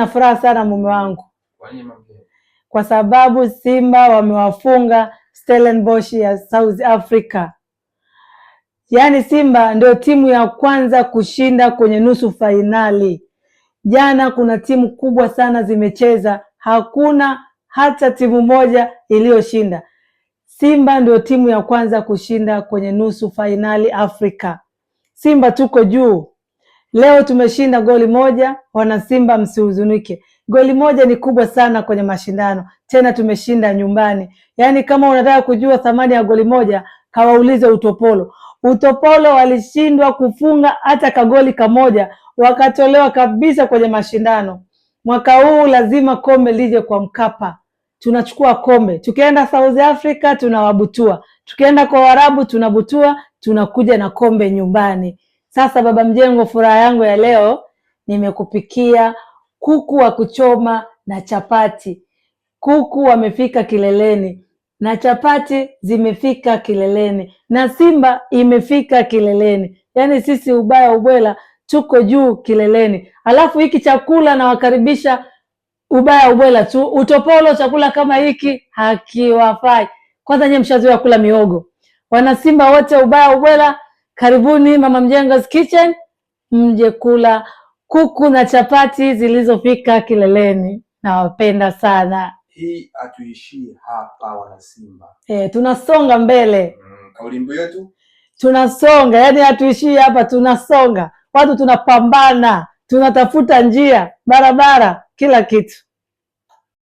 Na furaha sana mume wangu. Kwa sababu Simba wamewafunga Stellenbosch ya South Africa. Yaani Simba ndio timu ya kwanza kushinda kwenye nusu fainali. Jana kuna timu kubwa sana zimecheza, hakuna hata timu moja iliyoshinda. Simba ndio timu ya kwanza kushinda kwenye nusu fainali Afrika. Simba tuko juu. Leo tumeshinda goli moja, wana Simba msihuzunike. Goli moja ni kubwa sana kwenye mashindano, tena tumeshinda nyumbani. Yaani kama unataka kujua thamani ya goli moja, kawaulize Utopolo. Utopolo walishindwa kufunga hata kagoli kamoja, wakatolewa kabisa kwenye mashindano. Mwaka huu lazima kombe lije kwa Mkapa. Tunachukua kombe. Tukienda South Africa tunawabutua. Tukienda kwa Waarabu tunabutua, tunakuja na kombe nyumbani. Sasa baba mjengo, furaha yangu ya leo nimekupikia kuku wa kuchoma na chapati. Kuku wamefika kileleni na chapati zimefika kileleni na Simba imefika kileleni. Yaani sisi ubaya ubwela tuko juu kileleni. Alafu hiki chakula na wakaribisha ubaya ubwela tu. Utopolo chakula kama hiki hakiwafai. Kwanza nyie mshazoea kula miogo. Wana Simba wote ubaya ubwela, karibuni Mama Mjengo's Kitchen, mje kula kuku na chapati zilizofika kileleni. Nawapenda sana. Hii hatuishii hapa wana Simba. Tunasonga mbele. Kauli mbiu yetu? Tunasonga, yaani hatuishii hapa, tunasonga. Watu tunapambana, tunatafuta njia, barabara, kila kitu.